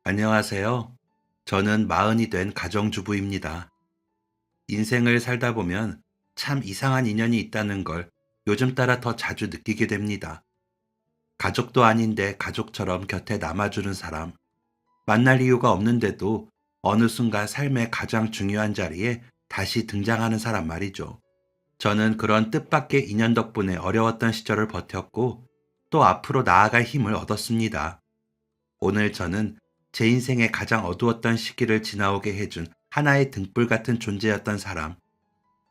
안녕하세요. 저는 마흔이 된 가정주부입니다. 인생을 살다 보면 참 이상한 인연이 있다는 걸 요즘 따라 더 자주 느끼게 됩니다. 가족도 아닌데 가족처럼 곁에 남아주는 사람, 만날 이유가 없는데도 어느 순간 삶의 가장 중요한 자리에 다시 등장하는 사람 말이죠. 저는 그런 뜻밖의 인연 덕분에 어려웠던 시절을 버텼고 또 앞으로 나아갈 힘을 얻었습니다. 오늘 저는 제 인생의 가장 어두웠던 시기를 지나오게 해준 하나의 등불 같은 존재였던 사람,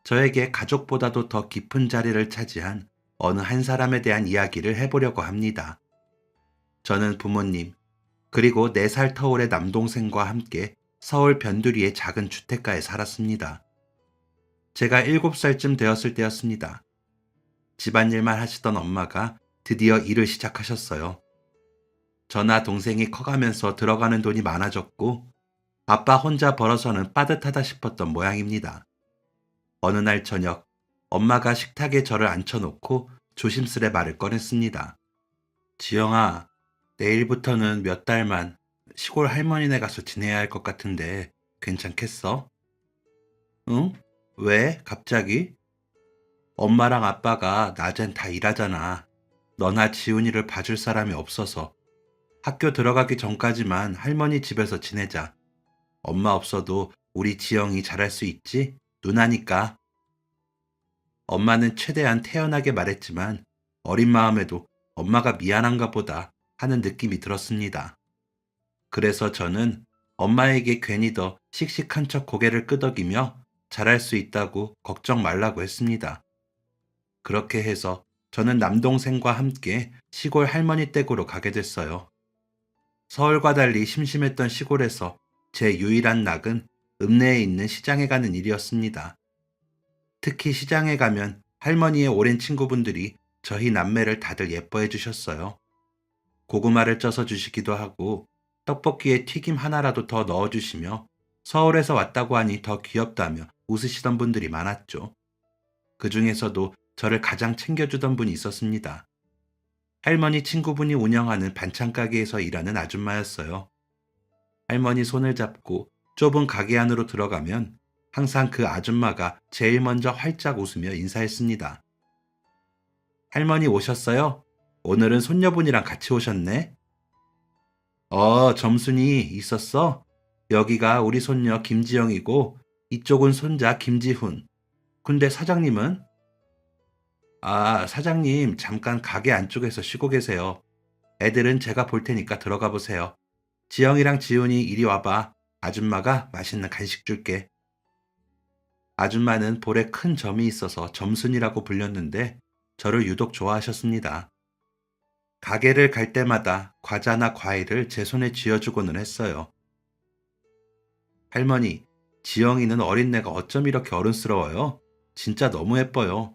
저에게 가족보다도 더 깊은 자리를 차지한 어느 한 사람에 대한 이야기를 해보려고 합니다. 저는 부모님, 그리고 4살 터울의 남동생과 함께 서울 변두리의 작은 주택가에 살았습니다. 제가 7살쯤 되었을 때였습니다. 집안일만 하시던 엄마가 드디어 일을 시작하셨어요. 저나 동생이 커가면서 들어가는 돈이 많아졌고 아빠 혼자 벌어서는 빠듯하다 싶었던 모양입니다. 어느 날 저녁 엄마가 식탁에 저를 앉혀놓고 조심스레 말을 꺼냈습니다. 지영아, 내일부터는 몇 달만 시골 할머니네 가서 지내야 할 것 같은데 괜찮겠어? 응? 왜? 갑자기? 엄마랑 아빠가 낮엔 다 일하잖아. 너나 지훈이를 봐줄 사람이 없어서 학교 들어가기 전까지만 할머니 집에서 지내자. 엄마 없어도 우리 지영이 잘할 수 있지? 누나니까. 엄마는 최대한 태연하게 말했지만 어린 마음에도 엄마가 미안한가 보다 하는 느낌이 들었습니다. 그래서 저는 엄마에게 괜히 더 씩씩한 척 고개를 끄덕이며 잘할 수 있다고 걱정 말라고 했습니다. 그렇게 해서 저는 남동생과 함께 시골 할머니 댁으로 가게 됐어요. 서울과 달리 심심했던 시골에서 제 유일한 낙은 읍내에 있는 시장에 가는 일이었습니다. 특히 시장에 가면 할머니의 오랜 친구분들이 저희 남매를 다들 예뻐해 주셨어요. 고구마를 쪄서 주시기도 하고 떡볶이에 튀김 하나라도 더 넣어 주시며 서울에서 왔다고 하니 더 귀엽다며 웃으시던 분들이 많았죠. 그 중에서도 저를 가장 챙겨주던 분이 있었습니다. 할머니 친구분이 운영하는 반찬 가게에서 일하는 아줌마였어요. 할머니 손을 잡고 좁은 가게 안으로 들어가면 항상 그 아줌마가 제일 먼저 활짝 웃으며 인사했습니다. 할머니 오셨어요? 오늘은 손녀분이랑 같이 오셨네? 점순이 있었어? 여기가 우리 손녀 김지영이고 이쪽은 손자 김지훈. 근데 사장님은? 아, 사장님 잠깐 가게 안쪽에서 쉬고 계세요. 애들은 제가 볼 테니까 들어가 보세요. 지영이랑 지훈이 이리 와봐. 아줌마가 맛있는 간식 줄게. 아줌마는 볼에 큰 점이 있어서 점순이라고 불렸는데 저를 유독 좋아하셨습니다. 가게를 갈 때마다 과자나 과일을 제 손에 쥐어주고는 했어요. 할머니, 지영이는 어린애가 어쩜 이렇게 어른스러워요? 진짜 너무 예뻐요.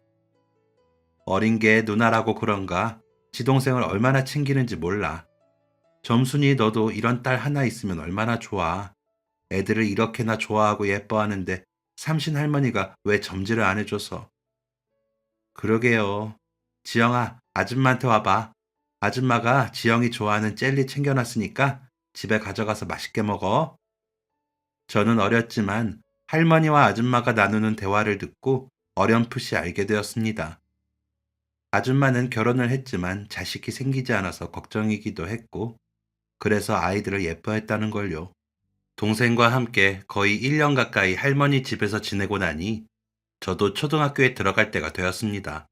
어린 게 누나라고 그런가? 지 동생을 얼마나 챙기는지 몰라. 점순이 너도 이런 딸 하나 있으면 얼마나 좋아. 애들을 이렇게나 좋아하고 예뻐하는데 삼신 할머니가 왜 점지를 안 해줘서. 그러게요. 지영아, 아줌마한테 와봐. 아줌마가 지영이 좋아하는 젤리 챙겨놨으니까 집에 가져가서 맛있게 먹어. 저는 어렸지만 할머니와 아줌마가 나누는 대화를 듣고 어렴풋이 알게 되었습니다. 아줌마는 결혼을 했지만 자식이 생기지 않아서 걱정이기도 했고, 그래서 아이들을 예뻐했다는 걸요. 동생과 함께 거의 1년 가까이 할머니 집에서 지내고 나니 저도 초등학교에 들어갈 때가 되었습니다.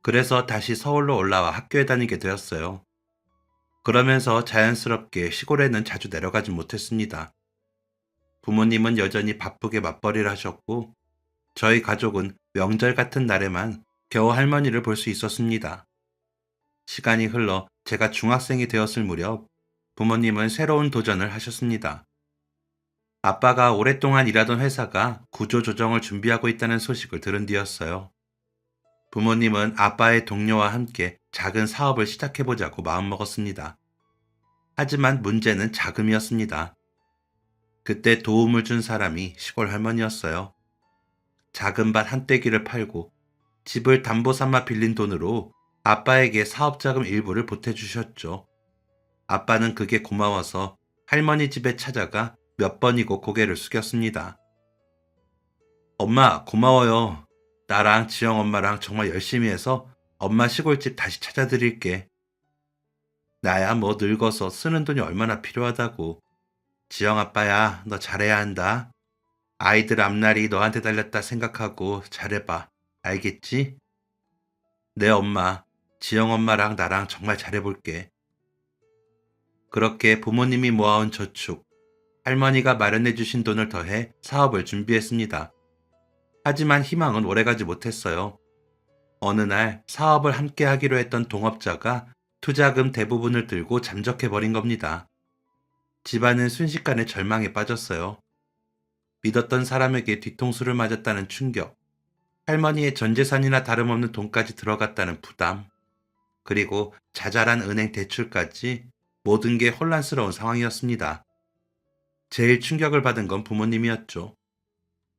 그래서 다시 서울로 올라와 학교에 다니게 되었어요. 그러면서 자연스럽게 시골에는 자주 내려가지 못했습니다. 부모님은 여전히 바쁘게 맞벌이를 하셨고, 저희 가족은 명절 같은 날에만 겨우 할머니를 볼 수 있었습니다. 시간이 흘러 제가 중학생이 되었을 무렵 부모님은 새로운 도전을 하셨습니다. 아빠가 오랫동안 일하던 회사가 구조조정을 준비하고 있다는 소식을 들은 뒤였어요. 부모님은 아빠의 동료와 함께 작은 사업을 시작해보자고 마음먹었습니다. 하지만 문제는 자금이었습니다. 그때 도움을 준 사람이 시골 할머니였어요. 작은 밭 한 떼기를 팔고 집을 담보 삼아 빌린 돈으로 아빠에게 사업 자금 일부를 보태주셨죠. 아빠는 그게 고마워서 할머니 집에 찾아가 몇 번이고 고개를 숙였습니다. 엄마, 고마워요. 나랑 지영 엄마랑 정말 열심히 해서 엄마 시골집 다시 찾아드릴게. 나야 뭐 늙어서 쓰는 돈이 얼마나 필요하다고. 지영 아빠야, 너 잘해야 한다. 아이들 앞날이 너한테 달렸다 생각하고 잘해봐. 알겠지? 내 엄마, 지영 엄마랑 나랑 정말 잘해볼게. 그렇게 부모님이 모아온 저축, 할머니가 마련해주신 돈을 더해 사업을 준비했습니다. 하지만 희망은 오래가지 못했어요. 어느 날 사업을 함께 하기로 했던 동업자가 투자금 대부분을 들고 잠적해버린 겁니다. 집안은 순식간에 절망에 빠졌어요. 믿었던 사람에게 뒤통수를 맞았다는 충격, 할머니의 전 재산이나 다름없는 돈까지 들어갔다는 부담, 그리고 자잘한 은행 대출까지 모든 게 혼란스러운 상황이었습니다. 제일 충격을 받은 건 부모님이었죠.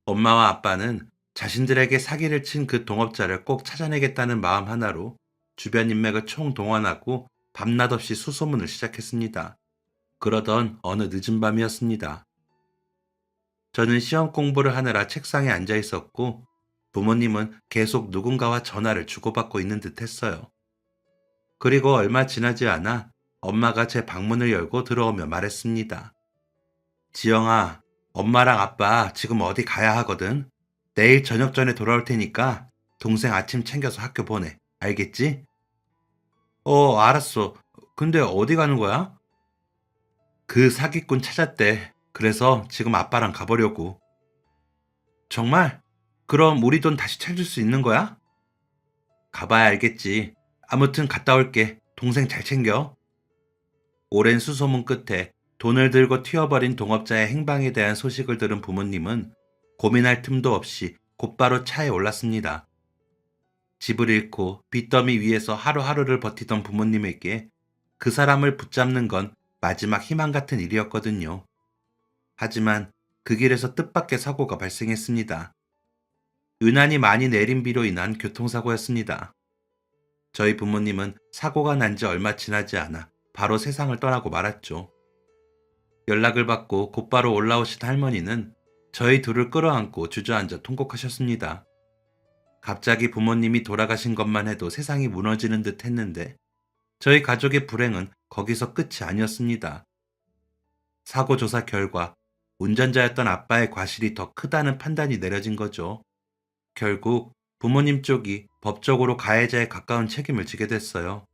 엄마와 아빠는 자신들에게 사기를 친 그 동업자를 꼭 찾아내겠다는 마음 하나로 주변 인맥을 총동원하고 밤낮 없이 수소문을 시작했습니다. 그러던 어느 늦은 밤이었습니다. 저는 시험 공부를 하느라 책상에 앉아 있었고 부모님은 계속 누군가와 전화를 주고받고 있는 듯 했어요. 그리고 얼마 지나지 않아 엄마가 제 방문을 열고 들어오며 말했습니다. 지영아, 엄마랑 아빠 지금 어디 가야 하거든? 내일 저녁 전에 돌아올 테니까 동생 아침 챙겨서 학교 보내. 알겠지? 알았어. 근데 어디 가는 거야? 그 사기꾼 찾았대. 그래서 지금 아빠랑 가보려고. 정말? 그럼 우리 돈 다시 찾을 수 있는 거야? 가봐야 알겠지. 아무튼 갔다 올게. 동생 잘 챙겨. 오랜 수소문 끝에 돈을 들고 튀어버린 동업자의 행방에 대한 소식을 들은 부모님은 고민할 틈도 없이 곧바로 차에 올랐습니다. 집을 잃고 빚더미 위에서 하루하루를 버티던 부모님에게 그 사람을 붙잡는 건 마지막 희망 같은 일이었거든요. 하지만 그 길에서 뜻밖의 사고가 발생했습니다. 유난히 많이 내린 비로 인한 교통사고였습니다. 저희 부모님은 사고가 난 지 얼마 지나지 않아 바로 세상을 떠나고 말았죠. 연락을 받고 곧바로 올라오신 할머니는 저희 둘을 끌어안고 주저앉아 통곡하셨습니다. 갑자기 부모님이 돌아가신 것만 해도 세상이 무너지는 듯 했는데 저희 가족의 불행은 거기서 끝이 아니었습니다. 사고 조사 결과 운전자였던 아빠의 과실이 더 크다는 판단이 내려진 거죠. 결국 부모님 쪽이 법적으로 가해자에 가까운 책임을 지게 됐어요.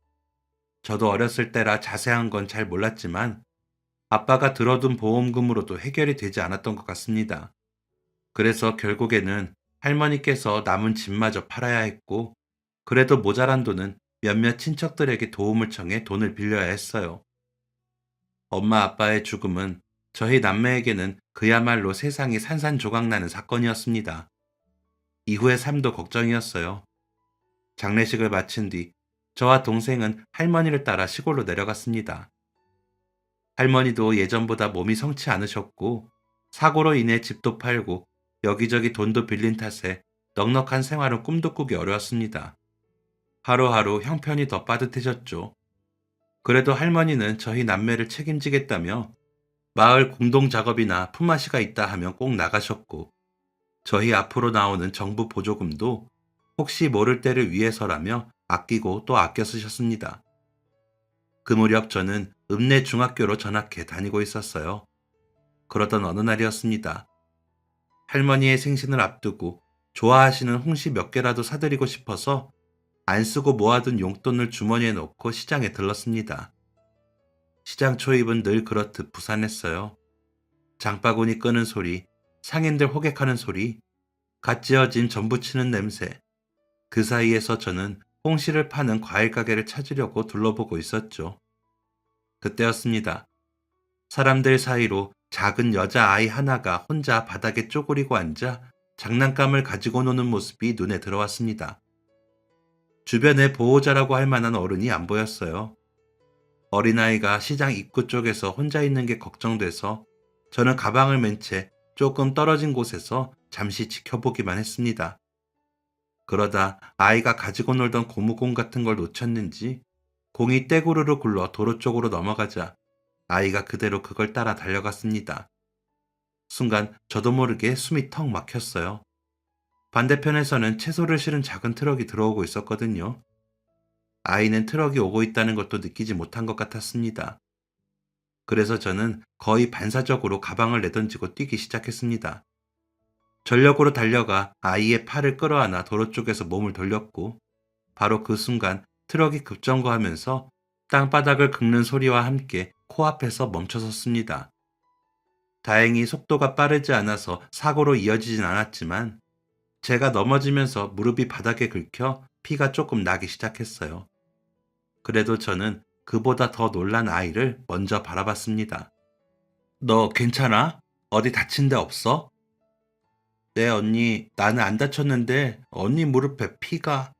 저도 어렸을 때라 자세한 건 잘 몰랐지만 아빠가 들어둔 보험금으로도 해결이 되지 않았던 것 같습니다. 그래서 결국에는 할머니께서 남은 집마저 팔아야 했고, 그래도 모자란 돈은 몇몇 친척들에게 도움을 청해 돈을 빌려야 했어요. 엄마 아빠의 죽음은 저희 남매에게는 그야말로 세상이 산산조각나는 사건이었습니다. 이후의 삶도 걱정이었어요. 장례식을 마친 뒤 저와 동생은 할머니를 따라 시골로 내려갔습니다. 할머니도 예전보다 몸이 성치 않으셨고 사고로 인해 집도 팔고 여기저기 돈도 빌린 탓에 넉넉한 생활은 꿈도 꾸기 어려웠습니다. 하루하루 형편이 더 빠듯해졌죠. 그래도 할머니는 저희 남매를 책임지겠다며 마을 공동 작업이나 품앗이가 있다 하면 꼭 나가셨고 저희 앞으로 나오는 정부 보조금도 혹시 모를 때를 위해서라며 아끼고 또 아껴 쓰셨습니다. 그 무렵 저는 읍내 중학교로 전학해 다니고 있었어요. 그러던 어느 날이었습니다. 할머니의 생신을 앞두고 좋아하시는 홍시 몇 개라도 사드리고 싶어서 안 쓰고 모아둔 용돈을 주머니에 넣고 시장에 들렀습니다. 시장 초입은 늘 그렇듯 부산했어요. 장바구니 끄는 소리, 상인들 호객하는 소리, 갓 지어진 전부 치는 냄새. 그 사이에서 저는 홍시를 파는 과일 가게를 찾으려고 둘러보고 있었죠. 그때였습니다. 사람들 사이로 작은 여자아이 하나가 혼자 바닥에 쪼그리고 앉아 장난감을 가지고 노는 모습이 눈에 들어왔습니다. 주변에 보호자라고 할 만한 어른이 안 보였어요. 어린아이가 시장 입구 쪽에서 혼자 있는 게 걱정돼서 저는 가방을 맨 채 조금 떨어진 곳에서 잠시 지켜보기만 했습니다. 그러다 아이가 가지고 놀던 고무공 같은 걸 놓쳤는지 공이 떼구르르 굴러 도로 쪽으로 넘어가자 아이가 그대로 그걸 따라 달려갔습니다. 순간 저도 모르게 숨이 턱 막혔어요. 반대편에서는 채소를 실은 작은 트럭이 들어오고 있었거든요. 아이는 트럭이 오고 있다는 것도 느끼지 못한 것 같았습니다. 그래서 저는 거의 반사적으로 가방을 내던지고 뛰기 시작했습니다. 전력으로 달려가 아이의 팔을 끌어안아 도로 쪽에서 몸을 돌렸고, 바로 그 순간 트럭이 급정거하면서 땅바닥을 긁는 소리와 함께 코앞에서 멈춰섰습니다. 다행히 속도가 빠르지 않아서 사고로 이어지진 않았지만, 제가 넘어지면서 무릎이 바닥에 긁혀 피가 조금 나기 시작했어요. 그래도 저는 그보다 더 놀란 아이를 먼저 바라봤습니다. 너 괜찮아? 어디 다친 데 없어? 네, 언니. 나는 안 다쳤는데 언니 무릎에 피가...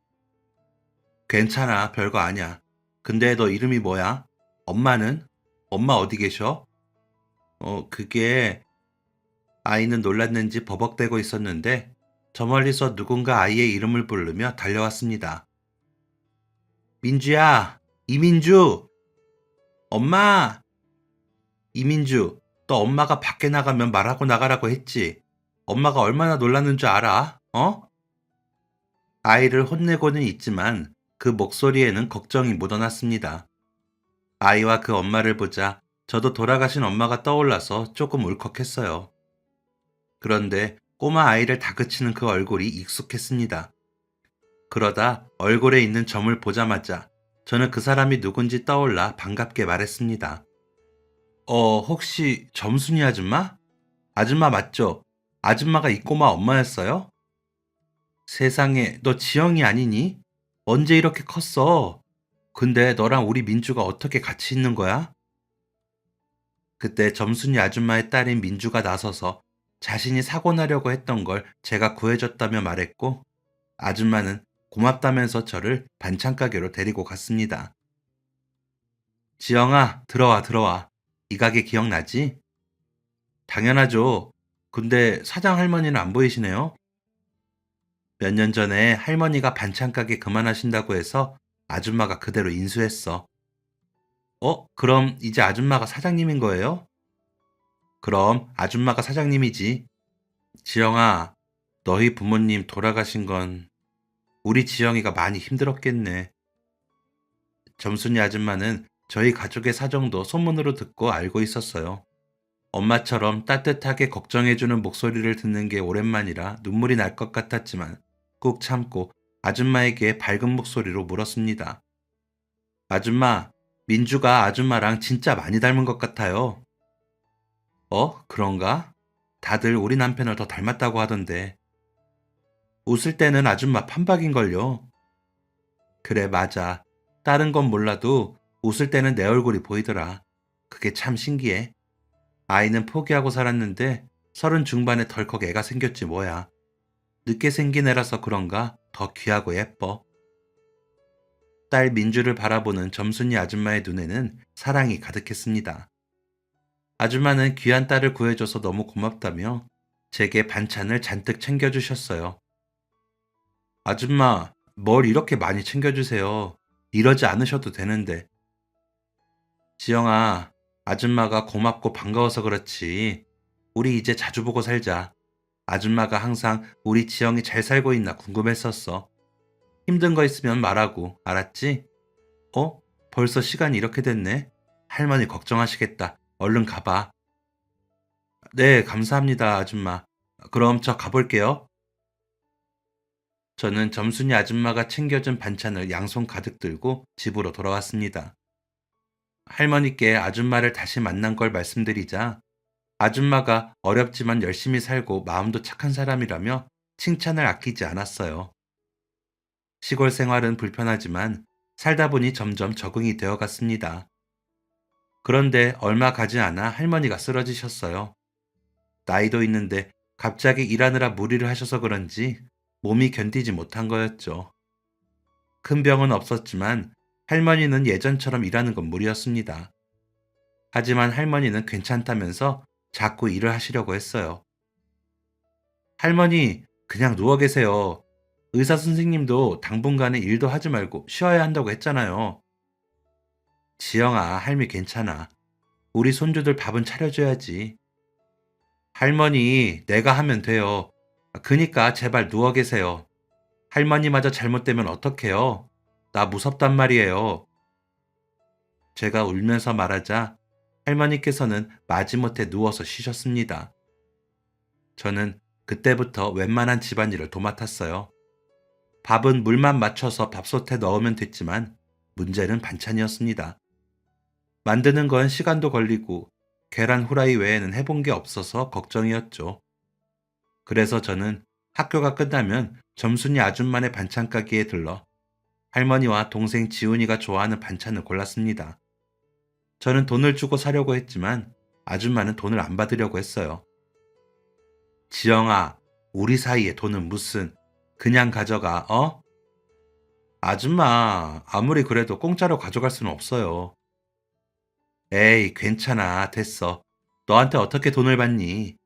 괜찮아. 별거 아니야. 근데 너 이름이 뭐야? 엄마는? 엄마 어디 계셔? 그게... 아이는 놀랐는지 버벅대고 있었는데 저 멀리서 누군가 아이의 이름을 부르며 달려왔습니다. 민주야! 이민주! 엄마! 이민주, 너 엄마가 밖에 나가면 말하고 나가라고 했지? 엄마가 얼마나 놀랐는 줄 알아? 어? 아이를 혼내고는 있지만 그 목소리에는 걱정이 묻어났습니다. 아이와 그 엄마를 보자 저도 돌아가신 엄마가 떠올라서 조금 울컥했어요. 그런데 꼬마 아이를 다그치는 그 얼굴이 익숙했습니다. 그러다 얼굴에 있는 점을 보자마자 저는 그 사람이 누군지 떠올라 반갑게 말했습니다. 혹시 점순이 아줌마? 아줌마 맞죠? 아줌마가 이 꼬마 엄마였어요? 세상에, 너 지영이 아니니? 언제 이렇게 컸어? 근데 너랑 우리 민주가 어떻게 같이 있는 거야? 그때 점순이 아줌마의 딸인 민주가 나서서 자신이 사고 나려고 했던 걸 제가 구해줬다며 말했고, 아줌마는 고맙다면서 저를 반찬가게로 데리고 갔습니다. 지영아, 들어와, 들어와. 이 가게 기억나지? 당연하죠. 근데 사장 할머니는 안 보이시네요? 몇 년 전에 할머니가 반찬가게 그만하신다고 해서 아줌마가 그대로 인수했어. 그럼 이제 아줌마가 사장님인 거예요? 그럼 아줌마가 사장님이지. 지영아, 너희 부모님 돌아가신 건 우리 지영이가 많이 힘들었겠네. 점순이 아줌마는 저희 가족의 사정도 소문으로 듣고 알고 있었어요. 엄마처럼 따뜻하게 걱정해주는 목소리를 듣는 게 오랜만이라 눈물이 날 것 같았지만 꾹 참고 아줌마에게 밝은 목소리로 물었습니다. 아줌마, 민주가 아줌마랑 진짜 많이 닮은 것 같아요. 그런가? 다들 우리 남편을 더 닮았다고 하던데. 웃을 때는 아줌마 판박인걸요. 그래, 맞아. 다른 건 몰라도 웃을 때는 내 얼굴이 보이더라. 그게 참 신기해. 아이는 포기하고 살았는데 30 중반에 덜컥 애가 생겼지 뭐야. 늦게 생긴 애라서 그런가 더 귀하고 예뻐. 딸 민주를 바라보는 점순이 아줌마의 눈에는 사랑이 가득했습니다. 아줌마는 귀한 딸을 구해줘서 너무 고맙다며 제게 반찬을 잔뜩 챙겨주셨어요. 아줌마, 뭘 이렇게 많이 챙겨주세요. 이러지 않으셔도 되는데. 지영아, 아줌마가 고맙고 반가워서 그렇지. 우리 이제 자주 보고 살자. 아줌마가 항상 우리 지영이 잘 살고 있나 궁금했었어. 힘든 거 있으면 말하고, 알았지? 벌써 시간이 이렇게 됐네. 할머니 걱정하시겠다. 얼른 가봐. 네, 감사합니다, 아줌마. 그럼 저 가볼게요. 저는 점순이 아줌마가 챙겨준 반찬을 양손 가득 들고 집으로 돌아왔습니다. 할머니께 아줌마를 다시 만난 걸 말씀드리자 아줌마가 어렵지만 열심히 살고 마음도 착한 사람이라며 칭찬을 아끼지 않았어요. 시골 생활은 불편하지만 살다 보니 점점 적응이 되어 갔습니다. 그런데 얼마 가지 않아 할머니가 쓰러지셨어요. 나이도 있는데 갑자기 일하느라 무리를 하셔서 그런지 몸이 견디지 못한 거였죠. 큰 병은 없었지만 할머니는 예전처럼 일하는 건 무리였습니다. 하지만 할머니는 괜찮다면서 자꾸 일을 하시려고 했어요. 할머니, 그냥 누워 계세요. 의사 선생님도 당분간은 일도 하지 말고 쉬어야 한다고 했잖아요. 지영아, 할미 괜찮아. 우리 손주들 밥은 차려줘야지. 할머니, 내가 하면 돼요. 그니까 제발 누워 계세요. 할머니마저 잘못되면 어떡해요? 나 무섭단 말이에요. 제가 울면서 말하자 할머니께서는 마지못해 누워서 쉬셨습니다. 저는 그때부터 웬만한 집안일을 도맡았어요. 밥은 물만 맞춰서 밥솥에 넣으면 됐지만 문제는 반찬이었습니다. 만드는 건 시간도 걸리고 계란 후라이 외에는 해본 게 없어서 걱정이었죠. 그래서 저는 학교가 끝나면 점순이 아줌마네 반찬 가게에 들러 할머니와 동생 지훈이가 좋아하는 반찬을 골랐습니다. 저는 돈을 주고 사려고 했지만 아줌마는 돈을 안 받으려고 했어요. 지영아, 우리 사이에 돈은 무슨, 그냥 가져가, 어? 아줌마, 아무리 그래도 공짜로 가져갈 수는 없어요. 에이, 괜찮아, 됐어. 너한테 어떻게 돈을 받니?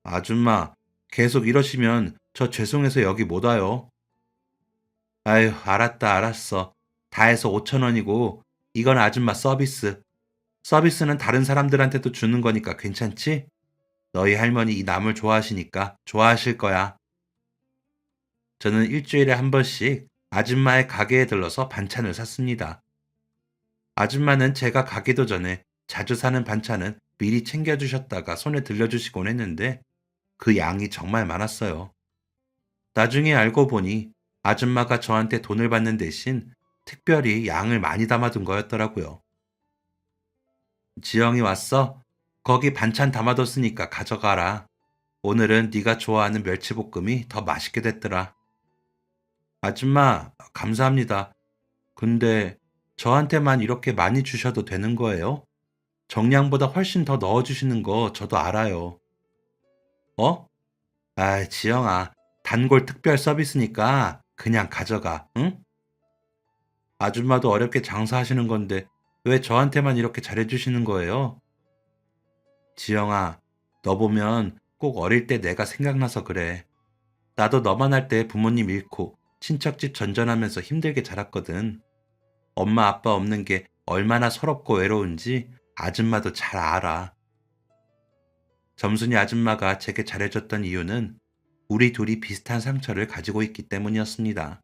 아줌마, 계속 이러시면 저 죄송해서 여기 못 와요. 아휴, 알았다, 알았어. 다 해서 5천 원이고, 이건 아줌마 서비스. 서비스는 다른 사람들한테도 주는 거니까 괜찮지? 너희 할머니 이 나물 좋아하시니까 좋아하실 거야. 저는 일주일에 한 번씩 아줌마의 가게에 들러서 반찬을 샀습니다. 아줌마는 제가 가기도 전에 자주 사는 반찬은 미리 챙겨주셨다가 손에 들려주시곤 했는데 그 양이 정말 많았어요. 나중에 알고 보니 아줌마가 저한테 돈을 받는 대신 특별히 양을 많이 담아둔 거였더라고요. 지영이 왔어? 거기 반찬 담아뒀으니까 가져가라. 오늘은 네가 좋아하는 멸치볶음이 더 맛있게 됐더라. 아줌마, 감사합니다. 근데 저한테만 이렇게 많이 주셔도 되는 거예요? 정량보다 훨씬 더 넣어주시는 거 저도 알아요. 어? 아, 지영아, 단골 특별 서비스니까 그냥 가져가, 응? 아줌마도 어렵게 장사하시는 건데 왜 저한테만 이렇게 잘해주시는 거예요? 지영아, 너 보면 꼭 어릴 때 내가 생각나서 그래. 나도 너만 할 때 부모님 잃고 친척집 전전하면서 힘들게 자랐거든. 엄마 아빠 없는 게 얼마나 서럽고 외로운지 아줌마도 잘 알아. 점순이 아줌마가 제게 잘해줬던 이유는 우리 둘이 비슷한 상처를 가지고 있기 때문이었습니다.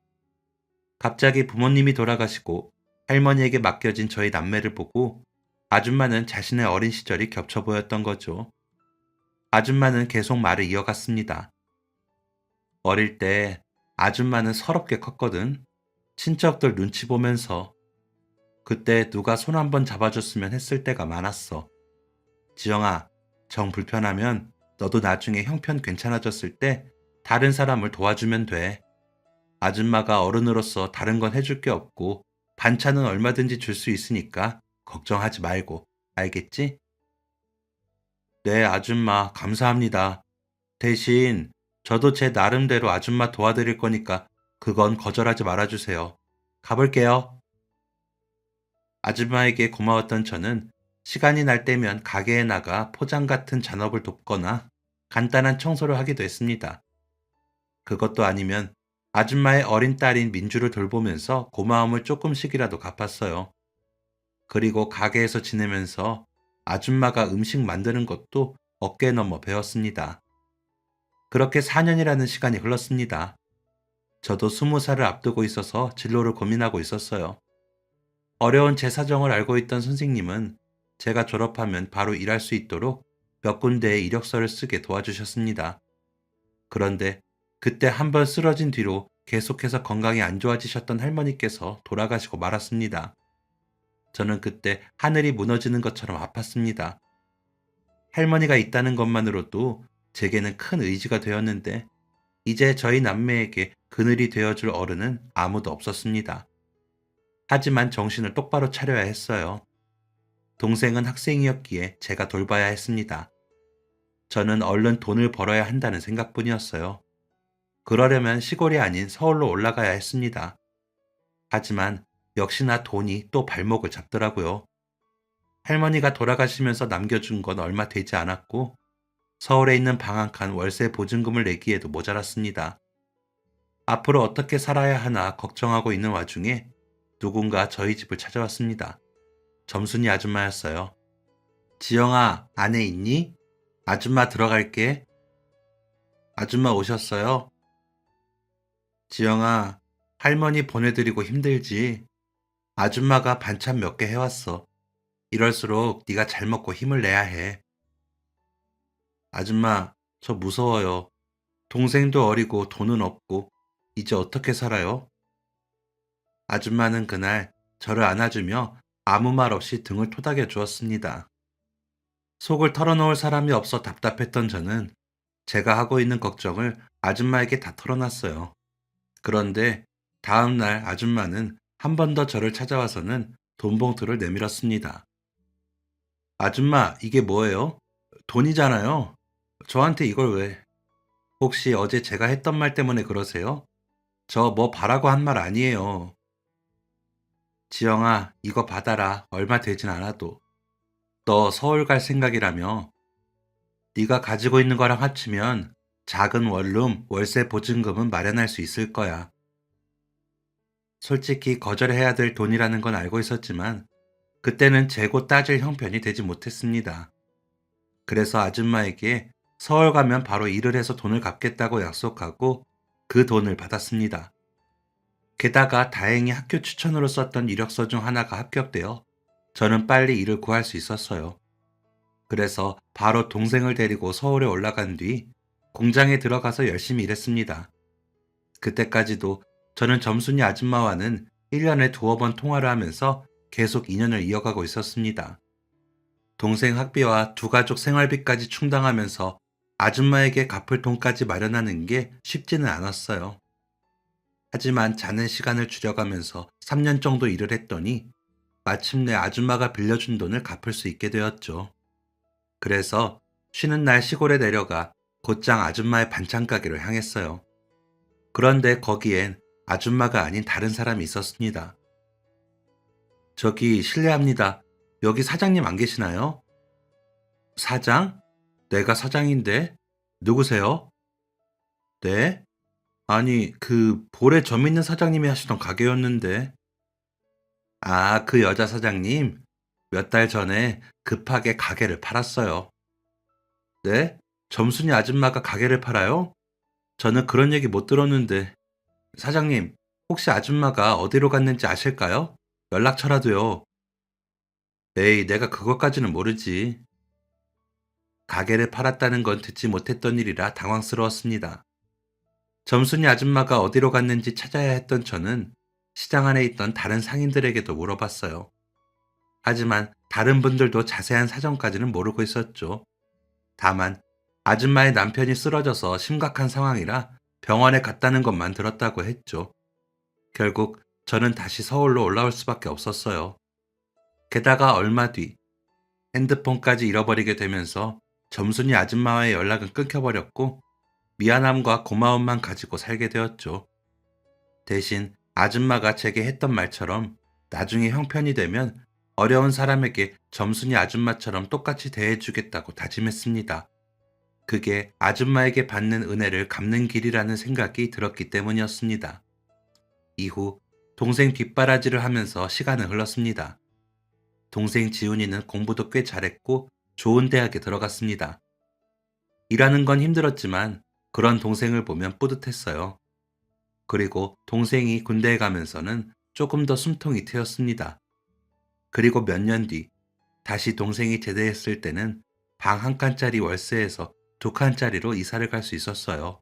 갑자기 부모님이 돌아가시고 할머니에게 맡겨진 저희 남매를 보고 아줌마는 자신의 어린 시절이 겹쳐 보였던 거죠. 아줌마는 계속 말을 이어갔습니다. 어릴 때 아줌마는 서럽게 컸거든. 친척들 눈치 보면서 그때 누가 손 한번 잡아줬으면 했을 때가 많았어. 지영아, 정 불편하면 너도 나중에 형편 괜찮아졌을 때 다른 사람을 도와주면 돼. 아줌마가 어른으로서 다른 건 해줄 게 없고 반찬은 얼마든지 줄 수 있으니까 걱정하지 말고. 알겠지? 네, 아줌마, 감사합니다. 대신 저도 제 나름대로 아줌마 도와드릴 거니까 그건 거절하지 말아주세요. 가볼게요. 아줌마에게 고마웠던 저는 시간이 날 때면 가게에 나가 포장 같은 잔업을 돕거나 간단한 청소를 하기도 했습니다. 그것도 아니면 아줌마의 어린 딸인 민주를 돌보면서 고마움을 조금씩이라도 갚았어요. 그리고 가게에서 지내면서 아줌마가 음식 만드는 것도 어깨 넘어 배웠습니다. 그렇게 4년이라는 시간이 흘렀습니다. 저도 20살을 앞두고 있어서 진로를 고민하고 있었어요. 어려운 제 사정을 알고 있던 선생님은 제가 졸업하면 바로 일할 수 있도록 몇 군데의 이력서를 쓰게 도와주셨습니다. 그런데 그때 한번 쓰러진 뒤로 계속해서 건강이 안 좋아지셨던 할머니께서 돌아가시고 말았습니다. 저는 그때 하늘이 무너지는 것처럼 아팠습니다. 할머니가 있다는 것만으로도 제게는 큰 의지가 되었는데 이제 저희 남매에게 그늘이 되어줄 어른은 아무도 없었습니다. 하지만 정신을 똑바로 차려야 했어요. 동생은 학생이었기에 제가 돌봐야 했습니다. 저는 얼른 돈을 벌어야 한다는 생각뿐이었어요. 그러려면 시골이 아닌 서울로 올라가야 했습니다. 하지만 역시나 돈이 또 발목을 잡더라고요. 할머니가 돌아가시면서 남겨준 건 얼마 되지 않았고 서울에 있는 방 한 칸 월세 보증금을 내기에도 모자랐습니다. 앞으로 어떻게 살아야 하나 걱정하고 있는 와중에 누군가 저희 집을 찾아왔습니다. 점순이 아줌마였어요. 지영아, 안에 있니? 아줌마 들어갈게. 아줌마 오셨어요? 지영아, 할머니 보내드리고 힘들지? 아줌마가 반찬 몇 개 해왔어. 이럴수록 네가 잘 먹고 힘을 내야 해. 아줌마, 저 무서워요. 동생도 어리고 돈은 없고 이제 어떻게 살아요? 아줌마는 그날 저를 안아주며 아무 말 없이 등을 토닥여 주었습니다. 속을 털어놓을 사람이 없어 답답했던 저는 제가 하고 있는 걱정을 아줌마에게 다 털어놨어요. 그런데 다음 날 아줌마는 한 번 더 저를 찾아와서는 돈 봉투를 내밀었습니다. 아줌마, 이게 뭐예요? 돈이잖아요. 저한테 이걸 왜? 혹시 어제 제가 했던 말 때문에 그러세요? 저 뭐 바라고 한 말 아니에요. 지영아, 이거 받아라. 얼마 되진 않아도. 너 서울 갈 생각이라며? 네가 가지고 있는 거랑 합치면 작은 원룸, 월세 보증금은 마련할 수 있을 거야. 솔직히 거절해야 될 돈이라는 건 알고 있었지만 그때는 재고 따질 형편이 되지 못했습니다. 그래서 아줌마에게 서울 가면 바로 일을 해서 돈을 갚겠다고 약속하고 그 돈을 받았습니다. 게다가 다행히 학교 추천으로 썼던 이력서 중 하나가 합격되어 저는 빨리 일을 구할 수 있었어요. 그래서 바로 동생을 데리고 서울에 올라간 뒤 공장에 들어가서 열심히 일했습니다. 그때까지도 저는 점순이 아줌마와는 1년에 두어 번 통화를 하면서 계속 인연을 이어가고 있었습니다. 동생 학비와 두 가족 생활비까지 충당하면서 아줌마에게 갚을 돈까지 마련하는 게 쉽지는 않았어요. 하지만 자는 시간을 줄여가면서 3년 정도 일을 했더니 마침내 아줌마가 빌려준 돈을 갚을 수 있게 되었죠. 그래서 쉬는 날 시골에 내려가 곧장 아줌마의 반찬 가게를 향했어요. 그런데 거기엔 아줌마가 아닌 다른 사람이 있었습니다. 저기 실례합니다. 여기 사장님 안 계시나요? 사장? 내가 사장인데 누구세요? 네? 아니, 그 볼에 점 있는 사장님이 하시던 가게였는데. 아, 그 여자 사장님? 몇 달 전에 급하게 가게를 팔았어요. 네? 점순이 아줌마가 가게를 팔아요? 저는 그런 얘기 못 들었는데. 사장님, 혹시 아줌마가 어디로 갔는지 아실까요? 연락처라도요. 에이, 내가 그것까지는 모르지. 가게를 팔았다는 건 듣지 못했던 일이라 당황스러웠습니다. 점순이 아줌마가 어디로 갔는지 찾아야 했던 저는 시장 안에 있던 다른 상인들에게도 물어봤어요. 하지만 다른 분들도 자세한 사정까지는 모르고 있었죠. 다만 아줌마의 남편이 쓰러져서 심각한 상황이라 병원에 갔다는 것만 들었다고 했죠. 결국 저는 다시 서울로 올라올 수밖에 없었어요. 게다가 얼마 뒤 핸드폰까지 잃어버리게 되면서 점순이 아줌마와의 연락은 끊겨버렸고 미안함과 고마움만 가지고 살게 되었죠. 대신 아줌마가 제게 했던 말처럼 나중에 형편이 되면 어려운 사람에게 점순이 아줌마처럼 똑같이 대해주겠다고 다짐했습니다. 그게 아줌마에게 받는 은혜를 갚는 길이라는 생각이 들었기 때문이었습니다. 이후 동생 뒷바라지를 하면서 시간은 흘렀습니다. 동생 지훈이는 공부도 꽤 잘했고 좋은 대학에 들어갔습니다. 일하는 건 힘들었지만 그런 동생을 보면 뿌듯했어요. 그리고 동생이 군대에 가면서는 조금 더 숨통이 트였습니다. 그리고 몇 년 뒤 다시 동생이 제대했을 때는 방 한 칸짜리 월세에서 두 칸짜리로 이사를 갈 수 있었어요.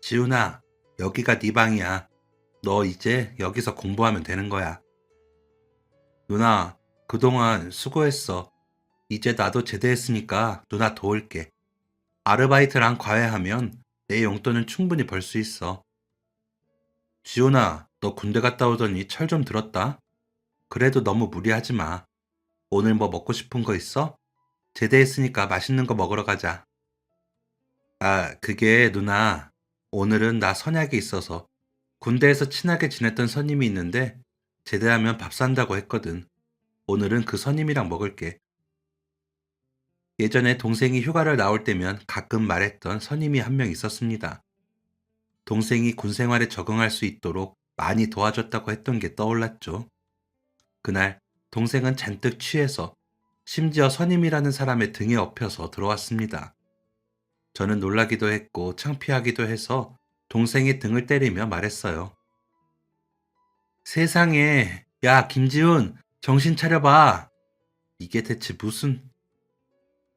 지훈아, 여기가 네 방이야. 너 이제 여기서 공부하면 되는 거야. 누나, 그동안 수고했어. 이제 나도 제대했으니까 누나 도울게. 아르바이트랑 과외하면 내 용돈은 충분히 벌 수 있어. 지훈아, 너 군대 갔다 오더니 철 좀 들었다. 그래도 너무 무리하지 마. 오늘 뭐 먹고 싶은 거 있어? 제대했으니까 맛있는 거 먹으러 가자. 아, 그게 누나, 오늘은 나 선약이 있어서 군대에서 친하게 지냈던 선임이 있는데 제대하면 밥 산다고 했거든. 오늘은 그 선임이랑 먹을게. 예전에 동생이 휴가를 나올 때면 가끔 말했던 선임이 한 명 있었습니다. 동생이 군 생활에 적응할 수 있도록 많이 도와줬다고 했던 게 떠올랐죠. 그날 동생은 잔뜩 취해서 심지어 선임이라는 사람의 등에 업혀서 들어왔습니다. 저는 놀라기도 했고 창피하기도 해서 동생의 등을 때리며 말했어요. 세상에, 야, 김지훈, 정신 차려봐. 이게 대체 무슨...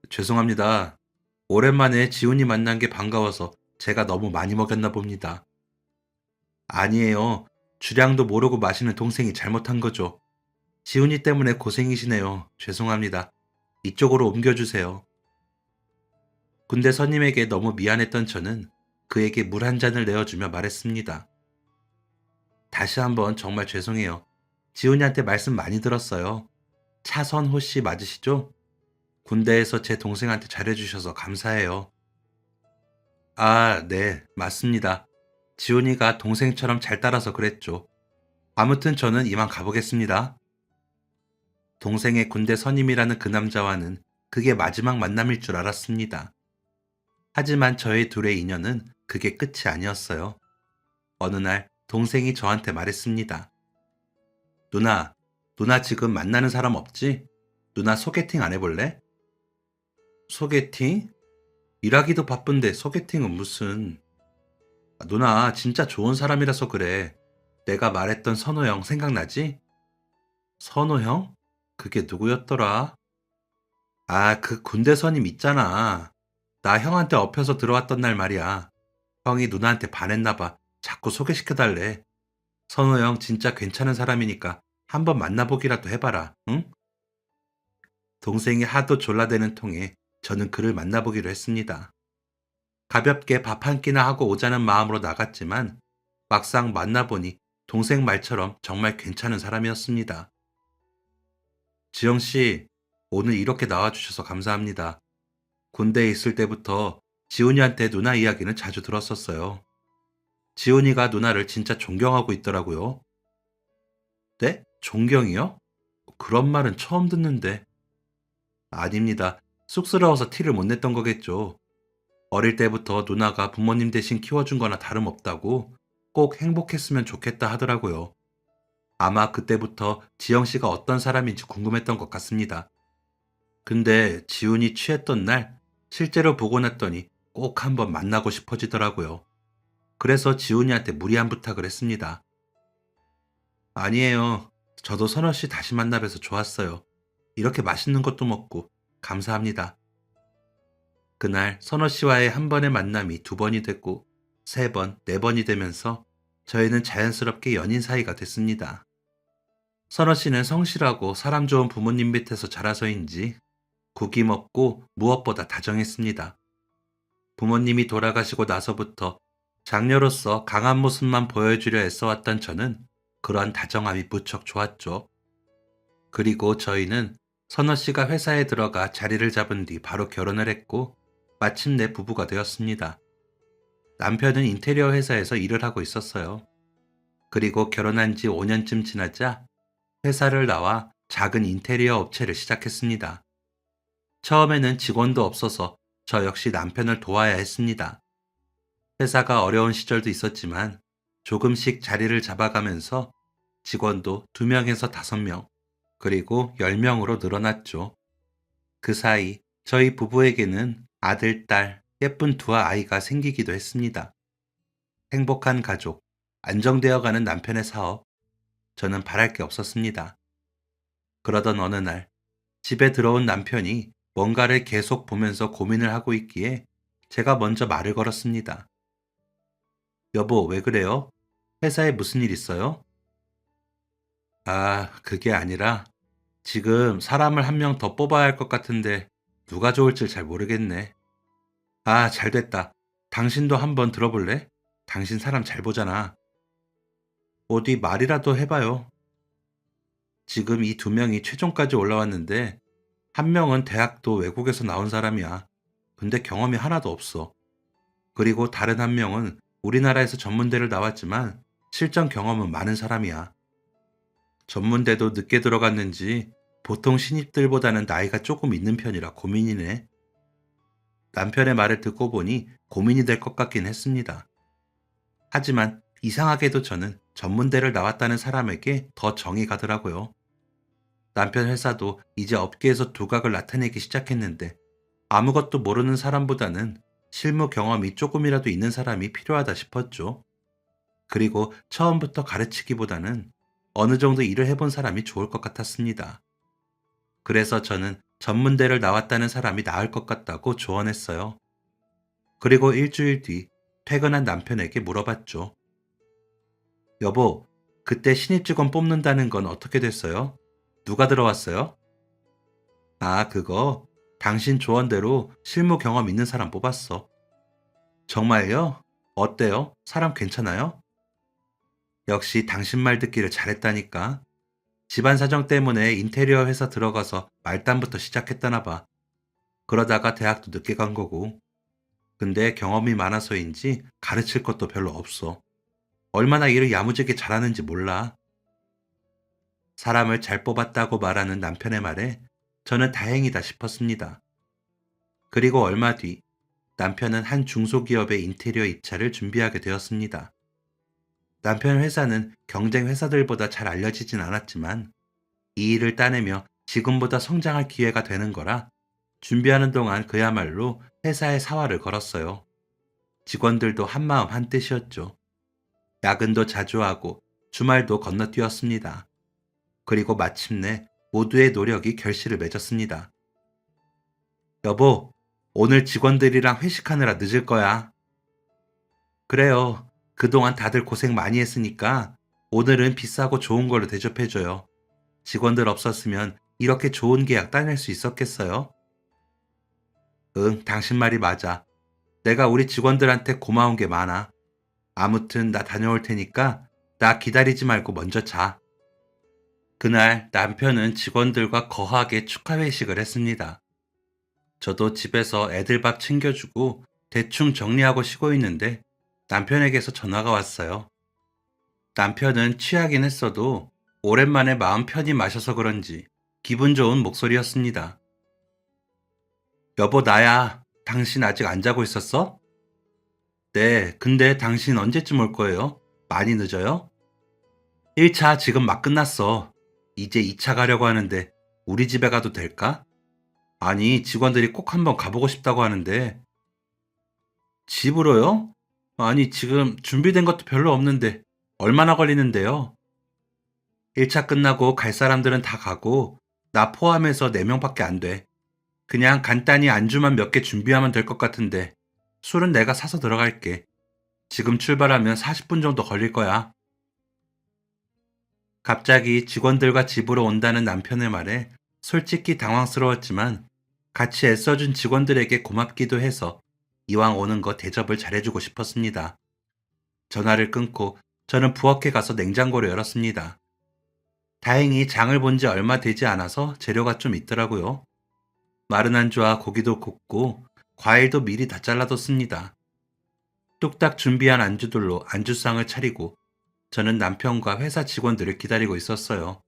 죄송합니다. 오랜만에 지훈이 만난 게 반가워서 제가 너무 많이 먹였나 봅니다. 아니에요. 주량도 모르고 마시는 동생이 잘못한 거죠. 지훈이 때문에 고생이시네요. 죄송합니다. 이쪽으로 옮겨주세요. 군대 선임에게 너무 미안했던 저는 그에게 물 한 잔을 내어주며 말했습니다. 다시 한번 정말 죄송해요. 지훈이한테 말씀 많이 들었어요. 차선호 씨 맞으시죠? 군대에서 제 동생한테 잘해주셔서 감사해요. 아, 네, 맞습니다. 지훈이가 동생처럼 잘 따라서 그랬죠. 아무튼 저는 이만 가보겠습니다. 동생의 군대 선임이라는 그 남자와는 그게 마지막 만남일 줄 알았습니다. 하지만 저희 둘의 인연은 그게 끝이 아니었어요. 어느 날 동생이 저한테 말했습니다. 누나 지금 만나는 사람 없지? 누나 소개팅 안 해볼래? 소개팅? 일하기도 바쁜데 소개팅은 무슨... 누나 진짜 좋은 사람이라서 그래. 내가 말했던 선호형 생각나지? 선호형? 그게 누구였더라? 아, 그 군대 선임 있잖아. 나 형한테 업혀서 들어왔던 날 말이야. 형이 누나한테 반했나 봐. 자꾸 소개시켜달래. 선호형 진짜 괜찮은 사람이니까 한번 만나보기라도 해봐라, 응? 동생이 하도 졸라대는 통에 저는 그를 만나보기로 했습니다. 가볍게 밥 한 끼나 하고 오자는 마음으로 나갔지만 막상 만나보니 동생 말처럼 정말 괜찮은 사람이었습니다. 지영 씨, 오늘 이렇게 나와주셔서 감사합니다. 군대에 있을 때부터 지훈이한테 누나 이야기는 자주 들었었어요. 지훈이가 누나를 진짜 존경하고 있더라고요. 네? 존경이요? 그런 말은 처음 듣는데. 아닙니다. 쑥스러워서 티를 못 냈던 거겠죠. 어릴 때부터 누나가 부모님 대신 키워준 거나 다름없다고 꼭 행복했으면 좋겠다 하더라고요. 아마 그때부터 지영 씨가 어떤 사람인지 궁금했던 것 같습니다. 근데 지훈이 취했던 날 실제로 보고 났더니 꼭 한번 만나고 싶어지더라고요. 그래서 지훈이한테 무리한 부탁을 했습니다. 아니에요. 저도 선호 씨 다시 만나 뵈서 좋았어요. 이렇게 맛있는 것도 먹고 감사합니다. 그날 선호 씨와의 한 번의 만남이 두 번이 됐고 세 번, 네 번이 되면서 저희는 자연스럽게 연인 사이가 됐습니다. 선호 씨는 성실하고 사람 좋은 부모님 밑에서 자라서인지 국이 먹고 무엇보다 다정했습니다. 부모님이 돌아가시고 나서부터 장녀로서 강한 모습만 보여주려 애써왔던 저는 그러한 다정함이 무척 좋았죠. 그리고 저희는 선호 씨가 회사에 들어가 자리를 잡은 뒤 바로 결혼을 했고 마침내 부부가 되었습니다. 남편은 인테리어 회사에서 일을 하고 있었어요. 그리고 결혼한 지 5년쯤 지나자 회사를 나와 작은 인테리어 업체를 시작했습니다. 처음에는 직원도 없어서 저 역시 남편을 도와야 했습니다. 회사가 어려운 시절도 있었지만 조금씩 자리를 잡아가면서 직원도 2명에서 5명, 그리고 10명으로 늘어났죠. 그 사이 저희 부부에게는 아들, 딸, 예쁜 두 아이가 생기기도 했습니다. 행복한 가족, 안정되어가는 남편의 사업, 저는 바랄 게 없었습니다. 그러던 어느 날 집에 들어온 남편이 뭔가를 계속 보면서 고민을 하고 있기에 제가 먼저 말을 걸었습니다. 여보, 왜 그래요? 회사에 무슨 일 있어요? 아, 그게 아니라 지금 사람을 한 명 더 뽑아야 할 것 같은데 누가 좋을지 잘 모르겠네. 아, 잘 됐다. 당신도 한번 들어볼래? 당신 사람 잘 보잖아. 어디 말이라도 해봐요. 지금 이 2명이 최종까지 올라왔는데 한 명은 대학도 외국에서 나온 사람이야. 근데 경험이 하나도 없어. 그리고 다른 한 명은 우리나라에서 전문대를 나왔지만 실전 경험은 많은 사람이야. 전문대도 늦게 들어갔는지 보통 신입들보다는 나이가 조금 있는 편이라 고민이네. 남편의 말을 듣고 보니 고민이 될 것 같긴 했습니다. 하지만 이상하게도 저는 전문대를 나왔다는 사람에게 더 정이 가더라고요. 남편 회사도 이제 업계에서 두각을 나타내기 시작했는데 아무것도 모르는 사람보다는 실무 경험이 조금이라도 있는 사람이 필요하다 싶었죠. 그리고 처음부터 가르치기보다는 어느 정도 일을 해본 사람이 좋을 것 같았습니다. 그래서 저는 전문대를 나왔다는 사람이 나을 것 같다고 조언했어요. 그리고 일주일 뒤 퇴근한 남편에게 물어봤죠. 여보, 그때 신입 직원 뽑는다는 건 어떻게 됐어요? 누가 들어왔어요? 아, 그거 당신 조언대로 실무 경험 있는 사람 뽑았어. 정말요? 어때요? 사람 괜찮아요? 역시 당신 말 듣기를 잘했다니까. 집안 사정 때문에 인테리어 회사 들어가서 말단부터 시작했다나 봐. 그러다가 대학도 늦게 간 거고. 근데 경험이 많아서인지 가르칠 것도 별로 없어. 얼마나 일을 야무지게 잘하는지 몰라. 사람을 잘 뽑았다고 말하는 남편의 말에 저는 다행이다 싶었습니다. 그리고 얼마 뒤 남편은 한 중소기업의 인테리어 입사를 준비하게 되었습니다. 남편 회사는 경쟁 회사들보다 잘 알려지진 않았지만 이 일을 따내며 지금보다 성장할 기회가 되는 거라 준비하는 동안 그야말로 회사에 사활을 걸었어요. 직원들도 한마음 한뜻이었죠. 야근도 자주 하고 주말도 건너뛰었습니다. 그리고 마침내 모두의 노력이 결실을 맺었습니다. 여보, 오늘 직원들이랑 회식하느라 늦을 거야. 그래요. 그동안 다들 고생 많이 했으니까 오늘은 비싸고 좋은 걸로 대접해줘요. 직원들 없었으면 이렇게 좋은 계약 따낼 수 있었겠어요? 응, 당신 말이 맞아. 내가 우리 직원들한테 고마운 게 많아. 아무튼 나 다녀올 테니까 나 기다리지 말고 먼저 자. 그날 남편은 직원들과 거하게 축하 회식을 했습니다. 저도 집에서 애들 밥 챙겨주고 대충 정리하고 쉬고 있는데 남편에게서 전화가 왔어요. 남편은 취하긴 했어도 오랜만에 마음 편히 마셔서 그런지 기분 좋은 목소리였습니다. 여보, 나야. 당신 아직 안 자고 있었어? 네, 근데 당신 언제쯤 올 거예요? 많이 늦어요? 1차 지금 막 끝났어. 이제 2차 가려고 하는데 우리 집에 가도 될까? 아니, 직원들이 꼭 한번 가보고 싶다고 하는데. 집으로요? 아니, 지금 준비된 것도 별로 없는데 얼마나 걸리는데요? 1차 끝나고 갈 사람들은 다 가고 나 포함해서 4명밖에 안 돼. 그냥 간단히 안주만 몇 개 준비하면 될 것 같은데 술은 내가 사서 들어갈게. 지금 출발하면 40분 정도 걸릴 거야. 갑자기 직원들과 집으로 온다는 남편의 말에 솔직히 당황스러웠지만 같이 애써준 직원들에게 고맙기도 해서 이왕 오는 거 대접을 잘해주고 싶었습니다. 전화를 끊고 저는 부엌에 가서 냉장고를 열었습니다. 다행히 장을 본지 얼마 되지 않아서 재료가 좀 있더라고요. 마른 안주와 고기도 굽고 과일도 미리 다 잘라뒀습니다. 뚝딱 준비한 안주들로 안주상을 차리고 저는 남편과 회사 직원들을 기다리고 있었어요.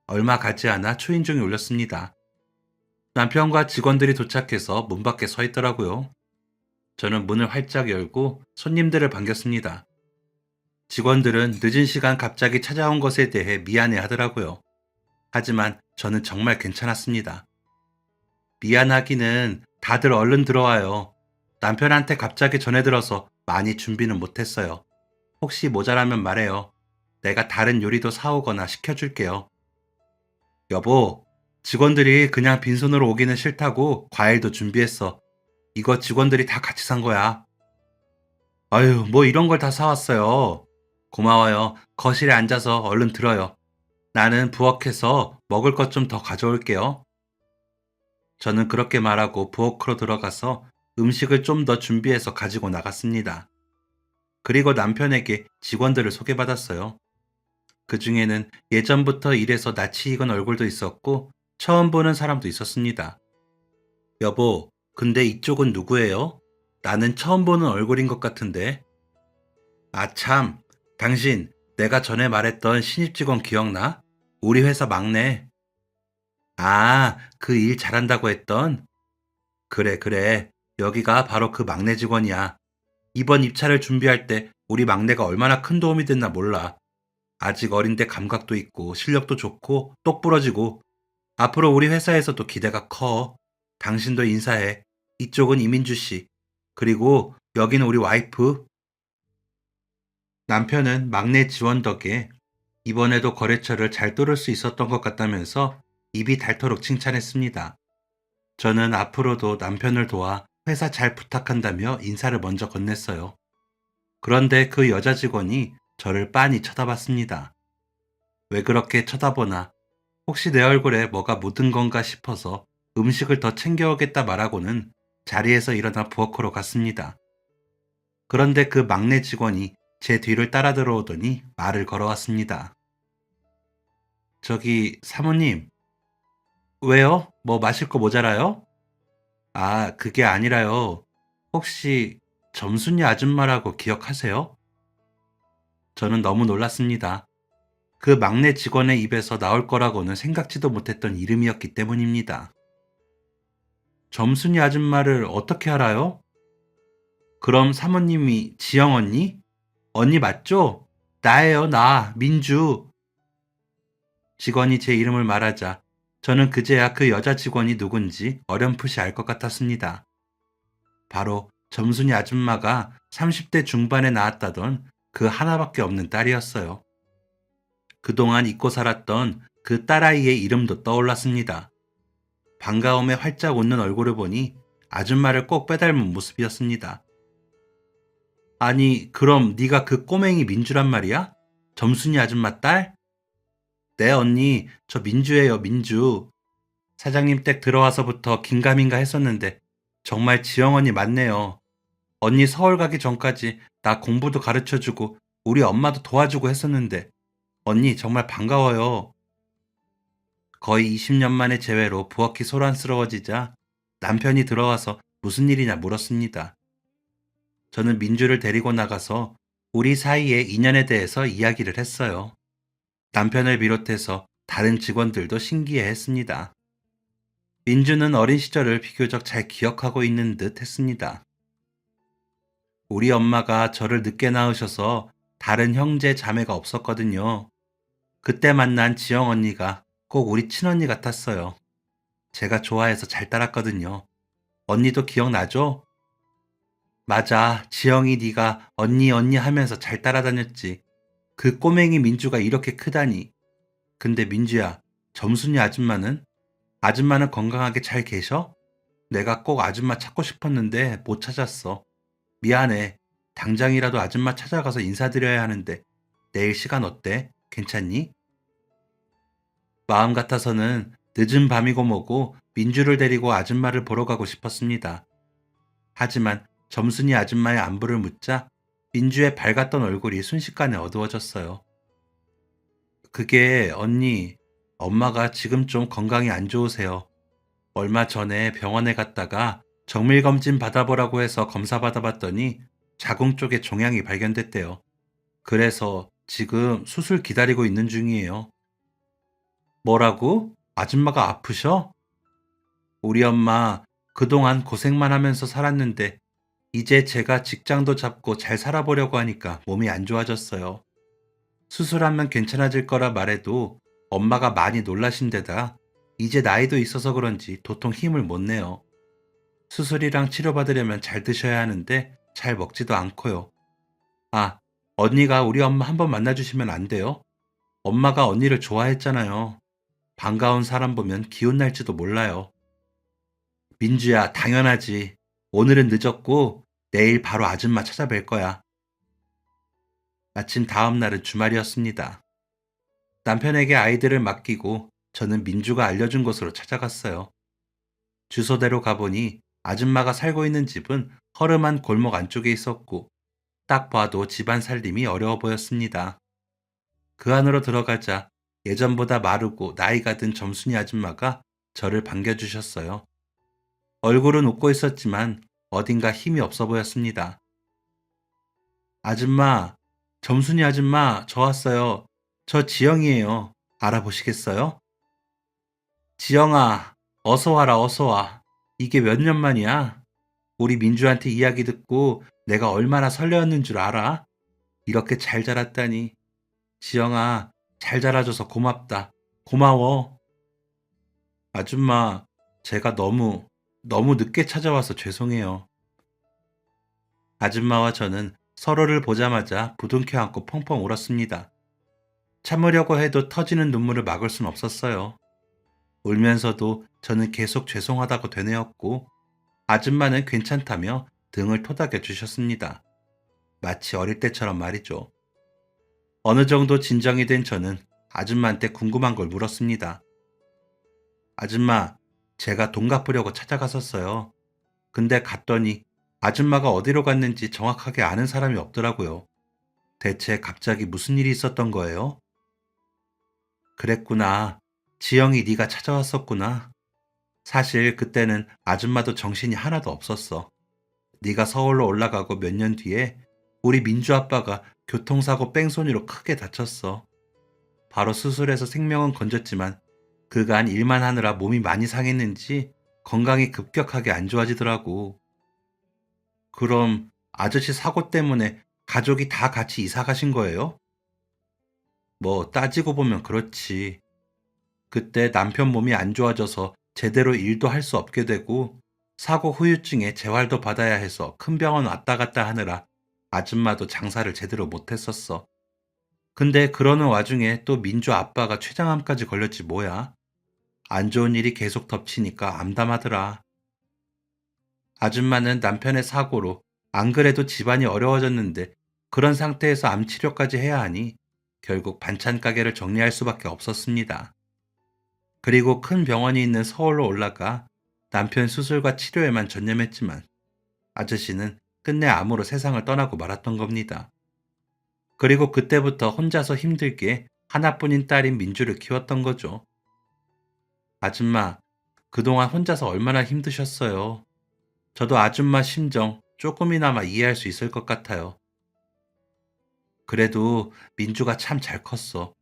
얼마 가지 않아 초인종이 울렸습니다. 남편과 직원들이 도착해서 문 밖에 서 있더라고요. 저는 문을 활짝 열고 손님들을 반겼습니다. 직원들은 늦은 시간 갑자기 찾아온 것에 대해 미안해 하더라고요. 하지만 저는 정말 괜찮았습니다. 미안하기는 다들 얼른 들어와요. 남편한테 갑자기 전해들어서 많이 준비는 못했어요. 혹시 모자라면 말해요. 내가 다른 요리도 사오거나 시켜줄게요. 여보, 직원들이 그냥 빈손으로 오기는 싫다고 과일도 준비했어. 이거 직원들이 다 같이 산 거야. 아유, 뭐 이런 걸 다 사왔어요. 고마워요. 거실에 앉아서 얼른 들어요. 나는 부엌에서 먹을 것 좀 더 가져올게요. 저는 그렇게 말하고 부엌으로 들어가서 음식을 좀 더 준비해서 가지고 나갔습니다. 그리고 남편에게 직원들을 소개받았어요. 그 중에는 예전부터 일해서 낯이 익은 얼굴도 있었고 처음 보는 사람도 있었습니다. 여보, 근데 이쪽은 누구예요? 나는 처음 보는 얼굴인 것 같은데. 아, 참. 당신, 내가 전에 말했던 신입 직원 기억나? 우리 회사 막내. 아, 그 일 잘한다고 했던? 그래, 그래. 여기가 바로 그 막내 직원이야. 이번 입사를 준비할 때 우리 막내가 얼마나 큰 도움이 됐나 몰라. 아직 어린데 감각도 있고 실력도 좋고 똑부러지고 앞으로 우리 회사에서도 기대가 커. 당신도 인사해. 이쪽은 이민주 씨. 그리고 여기는 우리 와이프. 남편은 막내 지원 덕에 이번에도 거래처를 잘 뚫을 수 있었던 것 같다면서 입이 닳도록 칭찬했습니다. 저는 앞으로도 남편을 도와 회사 잘 부탁한다며 인사를 먼저 건넸어요. 그런데 그 여자 직원이 저를 빤히 쳐다봤습니다. 왜 그렇게 쳐다보나? 혹시 내 얼굴에 뭐가 묻은 건가 싶어서 음식을 더 챙겨오겠다 말하고는 자리에서 일어나 부엌으로 갔습니다. 그런데 그 막내 직원이 제 뒤를 따라 들어오더니 말을 걸어왔습니다. 저기 사모님, 왜요? 뭐 마실 거 모자라요? 아, 그게 아니라요. 혹시 점순이 아줌마라고 기억하세요? 저는 너무 놀랐습니다. 그 막내 직원의 입에서 나올 거라고는 생각지도 못했던 이름이었기 때문입니다. 점순이 아줌마를 어떻게 알아요? 그럼 사모님이 지영 언니? 언니 맞죠? 나예요, 나, 민주. 직원이 제 이름을 말하자 저는 그제야 그 여자 직원이 누군지 어렴풋이 알 것 같았습니다. 바로 점순이 아줌마가 30대 중반에 낳았다던 그 하나밖에 없는 딸이었어요. 그동안 잊고 살았던 그 딸아이의 이름도 떠올랐습니다. 반가움에 활짝 웃는 얼굴을 보니 아줌마를 꼭 빼닮은 모습이었습니다. 아니, 그럼 네가 그 꼬맹이 민주란 말이야? 점순이 아줌마 딸? 네, 언니, 저 민주예요, 민주. 사장님 댁 들어와서부터 긴가민가 했었는데 정말 지영 언니 맞네요. 언니 서울 가기 전까지 나 공부도 가르쳐주고 우리 엄마도 도와주고 했었는데 언니 정말 반가워요. 거의 20년 만에 재회로 부엌이 소란스러워지자 남편이 들어와서 무슨 일이냐 물었습니다. 저는 민주를 데리고 나가서 우리 사이의 인연에 대해서 이야기를 했어요. 남편을 비롯해서 다른 직원들도 신기해 했습니다. 민주는 어린 시절을 비교적 잘 기억하고 있는 듯 했습니다. 우리 엄마가 저를 늦게 낳으셔서 다른 형제 자매가 없었거든요. 그때 만난 지영 언니가 꼭 우리 친언니 같았어요. 제가 좋아해서 잘 따랐거든요. 언니도 기억나죠? 맞아. 지영이 네가 언니 언니 하면서 잘 따라다녔지. 그 꼬맹이 민주가 이렇게 크다니. 근데 민주야, 점순이 아줌마는? 아줌마는 건강하게 잘 계셔? 내가 꼭 아줌마 찾고 싶었는데 못 찾았어. 미안해. 당장이라도 아줌마 찾아가서 인사드려야 하는데 내일 시간 어때? 괜찮니? 마음 같아서는 늦은 밤이고 뭐고 민주를 데리고 아줌마를 보러 가고 싶었습니다. 하지만 점순이 아줌마의 안부를 묻자 민주의 밝았던 얼굴이 순식간에 어두워졌어요. 그게 언니, 엄마가 지금 좀 건강이 안 좋으세요. 얼마 전에 병원에 갔다가 정밀검진 받아보라고 해서 검사 받아봤더니 자궁 쪽에 종양이 발견됐대요. 그래서 지금 수술 기다리고 있는 중이에요. 뭐라고? 아줌마가 아프셔? 우리 엄마 그동안 고생만 하면서 살았는데 이제 제가 직장도 잡고 잘 살아보려고 하니까 몸이 안 좋아졌어요. 수술하면 괜찮아질 거라 말해도 엄마가 많이 놀라신 데다 이제 나이도 있어서 그런지 도통 힘을 못 내요. 수술이랑 치료받으려면 잘 드셔야 하는데 잘 먹지도 않고요. 아, 언니가 우리 엄마 한번 만나주시면 안 돼요? 엄마가 언니를 좋아했잖아요. 반가운 사람 보면 기운 날지도 몰라요. 민주야, 당연하지. 오늘은 늦었고 내일 바로 아줌마 찾아뵐 거야. 마침 다음 날은 주말이었습니다. 남편에게 아이들을 맡기고 저는 민주가 알려준 곳으로 찾아갔어요. 주소대로 가보니 아줌마가 살고 있는 집은 허름한 골목 안쪽에 있었고 딱 봐도 집안 살림이 어려워 보였습니다. 그 안으로 들어가자 예전보다 마르고 나이가 든 점순이 아줌마가 저를 반겨주셨어요. 얼굴은 웃고 있었지만 어딘가 힘이 없어 보였습니다. 아줌마, 점순이 아줌마, 저 왔어요. 저 지영이에요. 알아보시겠어요? 지영아, 어서 와라, 어서 와. 이게 몇 년 만이야? 우리 민주한테 이야기 듣고 내가 얼마나 설레었는 줄 알아? 이렇게 잘 자랐다니. 지영아, 잘 자라줘서 고맙다. 고마워. 아줌마, 제가 너무 늦게 찾아와서 죄송해요. 아줌마와 저는 서로를 보자마자 부둥켜 안고 펑펑 울었습니다. 참으려고 해도 터지는 눈물을 막을 순 없었어요. 울면서도 저는 계속 죄송하다고 되뇌었고, 아줌마는 괜찮다며 등을 토닥여 주셨습니다. 마치 어릴 때처럼 말이죠. 어느 정도 진정이 된 저는 아줌마한테 궁금한 걸 물었습니다. 아줌마, 제가 돈 갚으려고 찾아갔었어요. 근데 갔더니 아줌마가 어디로 갔는지 정확하게 아는 사람이 없더라고요. 대체 갑자기 무슨 일이 있었던 거예요? 그랬구나. 지영이 네가 찾아왔었구나. 사실 그때는 아줌마도 정신이 하나도 없었어. 네가 서울로 올라가고 몇 년 뒤에 우리 민주 아빠가 교통사고 뺑소니로 크게 다쳤어. 바로 수술해서 생명은 건졌지만 그간 일만 하느라 몸이 많이 상했는지 건강이 급격하게 안 좋아지더라고. 그럼 아저씨 사고 때문에 가족이 다 같이 이사 가신 거예요? 뭐 따지고 보면 그렇지. 그때 남편 몸이 안 좋아져서 제대로 일도 할 수 없게 되고 사고 후유증에 재활도 받아야 해서 큰 병원 왔다 갔다 하느라 아줌마도 장사를 제대로 못 했었어. 근데 그러는 와중에 또 민주 아빠가 췌장암까지 걸렸지 뭐야. 안 좋은 일이 계속 덮치니까 암담하더라. 아줌마는 남편의 사고로 안 그래도 집안이 어려워졌는데 그런 상태에서 암 치료까지 해야 하니 결국 반찬 가게를 정리할 수밖에 없었습니다. 그리고 큰 병원이 있는 서울로 올라가 남편 수술과 치료에만 전념했지만 아저씨는 끝내 암으로 세상을 떠나고 말았던 겁니다. 그리고 그때부터 혼자서 힘들게 하나뿐인 딸인 민주를 키웠던 거죠. 아줌마, 그동안 혼자서 얼마나 힘드셨어요. 저도 아줌마 심정 조금이나마 이해할 수 있을 것 같아요. 그래도 민주가 참 잘 컸어.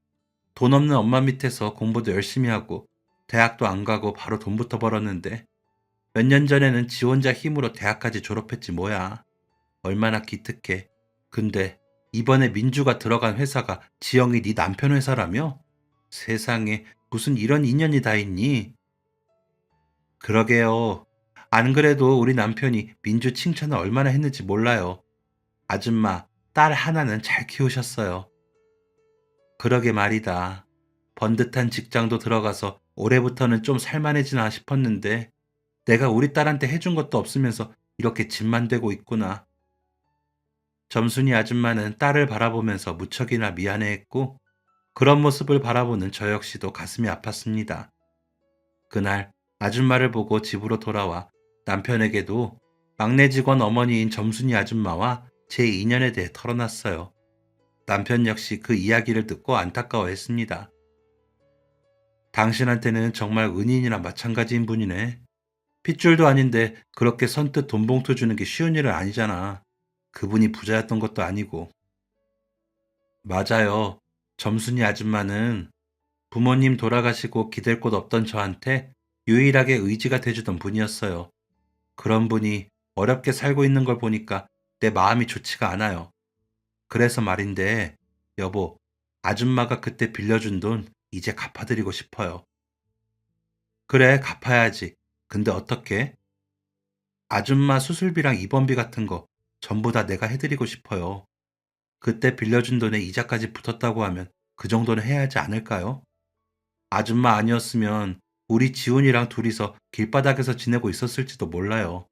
돈 없는 엄마 밑에서 공부도 열심히 하고 대학도 안 가고 바로 돈부터 벌었는데 몇 년 전에는 지 혼자 힘으로 대학까지 졸업했지 뭐야. 얼마나 기특해. 근데 이번에 민주가 들어간 회사가 지영이 네 남편 회사라며? 세상에 무슨 이런 인연이 다 있니? 그러게요. 안 그래도 우리 남편이 민주 칭찬을 얼마나 했는지 몰라요. 아줌마, 딸 하나는 잘 키우셨어요. 그러게 말이다. 번듯한 직장도 들어가서 올해부터는 좀 살만해지나 싶었는데 내가 우리 딸한테 해준 것도 없으면서 이렇게 집만 되고 있구나. 점순이 아줌마는 딸을 바라보면서 무척이나 미안해했고 그런 모습을 바라보는 저 역시도 가슴이 아팠습니다. 그날 아줌마를 보고 집으로 돌아와 남편에게도 막내 직원 어머니인 점순이 아줌마와 제 인연에 대해 털어놨어요. 남편 역시 그 이야기를 듣고 안타까워했습니다. 당신한테는 정말 은인이나 마찬가지인 분이네. 핏줄도 아닌데 그렇게 선뜻 돈 봉투 주는 게 쉬운 일은 아니잖아. 그분이 부자였던 것도 아니고. 맞아요. 점순이 아줌마는 부모님 돌아가시고 기댈 곳 없던 저한테 유일하게 의지가 돼주던 분이었어요. 그런 분이 어렵게 살고 있는 걸 보니까 내 마음이 좋지가 않아요. 그래서 말인데, 여보, 아줌마가 그때 빌려준 돈 이제 갚아드리고 싶어요. 그래, 갚아야지. 근데 어떻게? 아줌마 수술비랑 입원비 같은 거 전부 다 내가 해드리고 싶어요. 그때 빌려준 돈에 이자까지 붙었다고 하면 그 정도는 해야 하지 않을까요? 아줌마 아니었으면 우리 지훈이랑 둘이서 길바닥에서 지내고 있었을지도 몰라요.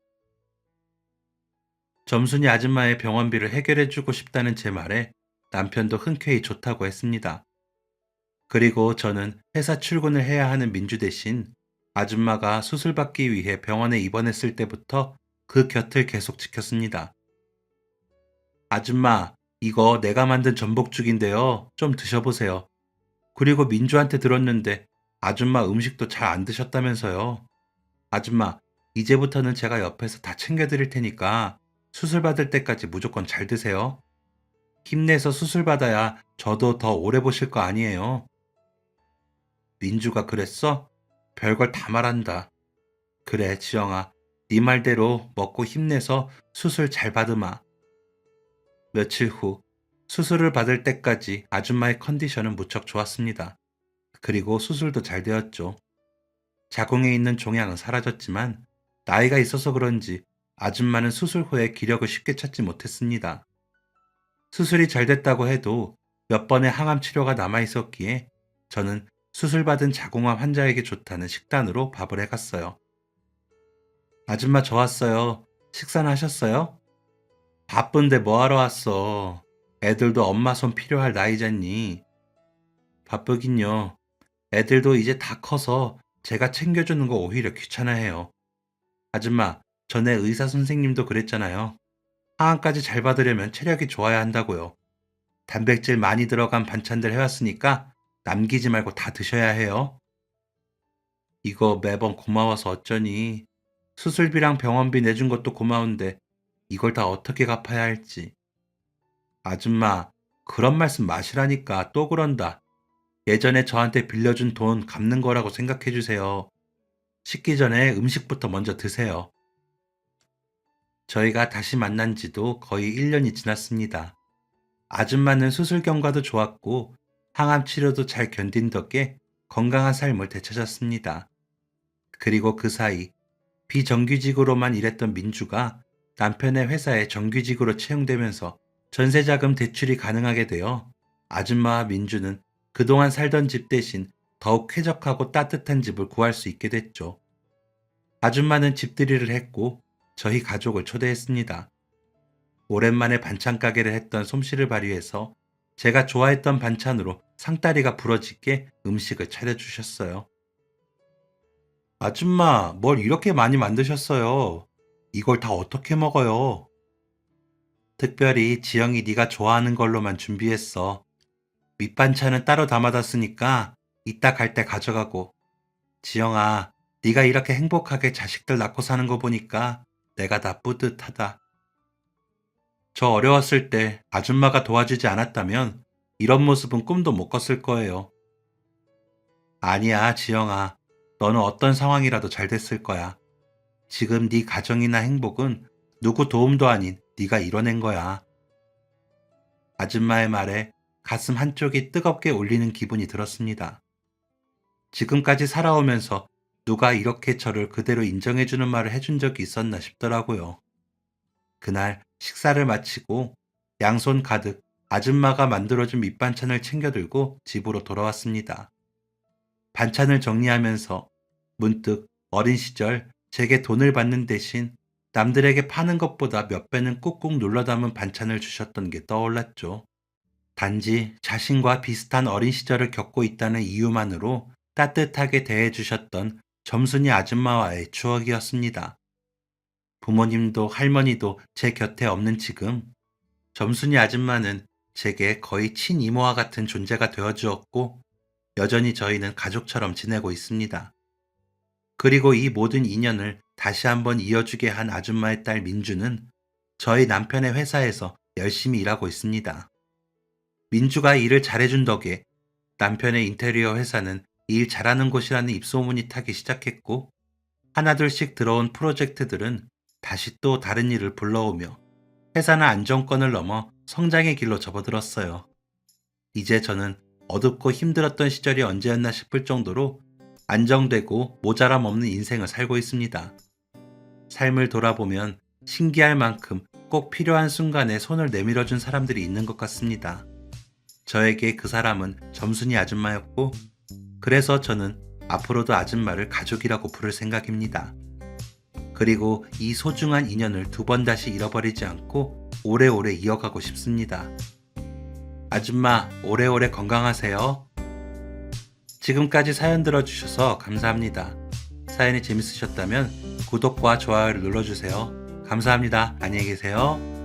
점순이 아줌마의 병원비를 해결해주고 싶다는 제 말에 남편도 흔쾌히 좋다고 했습니다. 그리고 저는 회사 출근을 해야 하는 민주 대신 아줌마가 수술받기 위해 병원에 입원했을 때부터 그 곁을 계속 지켰습니다. 아줌마, 이거 내가 만든 전복죽인데요. 좀 드셔보세요. 그리고 민주한테 들었는데 아줌마 음식도 잘 안 드셨다면서요. 아줌마, 이제부터는 제가 옆에서 다 챙겨드릴 테니까 수술 받을 때까지 무조건 잘 드세요. 힘내서 수술 받아야 저도 더 오래 보실 거 아니에요. 민주가 그랬어? 별걸 다 말한다. 그래, 지영아. 네 말대로 먹고 힘내서 수술 잘 받으마. 며칠 후 수술을 받을 때까지 아줌마의 컨디션은 무척 좋았습니다. 그리고 수술도 잘 되었죠. 자궁에 있는 종양은 사라졌지만 나이가 있어서 그런지 아줌마는 수술 후에 기력을 쉽게 찾지 못했습니다. 수술이 잘 됐다고 해도 몇 번의 항암 치료가 남아 있었기에 저는 수술받은 자궁암 환자에게 좋다는 식단으로 밥을 해갔어요. 아줌마 저 왔어요. 식사는 하셨어요? 바쁜데 뭐하러 왔어? 애들도 엄마 손 필요할 나이잖니. 바쁘긴요. 애들도 이제 다 커서 제가 챙겨주는 거 오히려 귀찮아해요. 아줌마, 전에 의사 선생님도 그랬잖아요. 항암까지 잘 받으려면 체력이 좋아야 한다고요. 단백질 많이 들어간 반찬들 해왔으니까 남기지 말고 다 드셔야 해요. 이거 매번 고마워서 어쩌니. 수술비랑 병원비 내준 것도 고마운데 이걸 다 어떻게 갚아야 할지. 아줌마, 그런 말씀 마시라니까 또 그런다. 예전에 저한테 빌려준 돈 갚는 거라고 생각해 주세요. 식기 전에 음식부터 먼저 드세요. 저희가 다시 만난 지도 거의 1년이 지났습니다. 아줌마는 수술 경과도 좋았고 항암 치료도 잘 견딘 덕에 건강한 삶을 되찾았습니다. 그리고 그 사이 비정규직으로만 일했던 민주가 남편의 회사에 정규직으로 채용되면서 전세자금 대출이 가능하게 되어 아줌마와 민주는 그동안 살던 집 대신 더욱 쾌적하고 따뜻한 집을 구할 수 있게 됐죠. 아줌마는 집들이를 했고 저희 가족을 초대했습니다. 오랜만에 반찬 가게를 했던 솜씨를 발휘해서 제가 좋아했던 반찬으로 상다리가 부러지게 음식을 차려주셨어요. 아줌마, 뭘 이렇게 많이 만드셨어요? 이걸 다 어떻게 먹어요? 특별히 지영이 네가 좋아하는 걸로만 준비했어. 밑반찬은 따로 담아뒀으니까 이따 갈 때 가져가고. 지영아, 네가 이렇게 행복하게 자식들 낳고 사는 거 보니까 내가 다 뿌듯하다. 저 어려웠을 때 아줌마가 도와주지 않았다면 이런 모습은 꿈도 못 꿨을 거예요. 아니야, 지영아. 너는 어떤 상황이라도 잘 됐을 거야. 지금 네 가정이나 행복은 누구 도움도 아닌 네가 이뤄낸 거야. 아줌마의 말에 가슴 한쪽이 뜨겁게 울리는 기분이 들었습니다. 지금까지 살아오면서 누가 이렇게 저를 그대로 인정해주는 말을 해준 적이 있었나 싶더라고요. 그날 식사를 마치고 양손 가득 아줌마가 만들어준 밑반찬을 챙겨 들고 집으로 돌아왔습니다. 반찬을 정리하면서 문득 어린 시절 제게 돈을 받는 대신 남들에게 파는 것보다 몇 배는 꾹꾹 눌러 담은 반찬을 주셨던 게 떠올랐죠. 단지 자신과 비슷한 어린 시절을 겪고 있다는 이유만으로 따뜻하게 대해주셨던 점순이 아줌마와의 추억이었습니다. 부모님도 할머니도 제 곁에 없는 지금, 점순이 아줌마는 제게 거의 친이모와 같은 존재가 되어주었고, 여전히 저희는 가족처럼 지내고 있습니다. 그리고 이 모든 인연을 다시 한번 이어주게 한 아줌마의 딸 민주는 저희 남편의 회사에서 열심히 일하고 있습니다. 민주가 일을 잘해준 덕에 남편의 인테리어 회사는 일 잘하는 곳이라는 입소문이 타기 시작했고, 하나둘씩 들어온 프로젝트들은 다시 또 다른 일을 불러오며 회사는 안정권을 넘어 성장의 길로 접어들었어요. 이제 저는 어둡고 힘들었던 시절이 언제였나 싶을 정도로 안정되고 모자람 없는 인생을 살고 있습니다. 삶을 돌아보면 신기할 만큼 꼭 필요한 순간에 손을 내밀어준 사람들이 있는 것 같습니다. 저에게 그 사람은 점순이 아줌마였고, 그래서 저는 앞으로도 아줌마를 가족이라고 부를 생각입니다. 그리고 이 소중한 인연을 두 번 다시 잃어버리지 않고 오래오래 이어가고 싶습니다. 아줌마, 오래오래 건강하세요. 지금까지 사연 들어주셔서 감사합니다. 사연이 재밌으셨다면 구독과 좋아요를 눌러주세요. 감사합니다. 안녕히 계세요.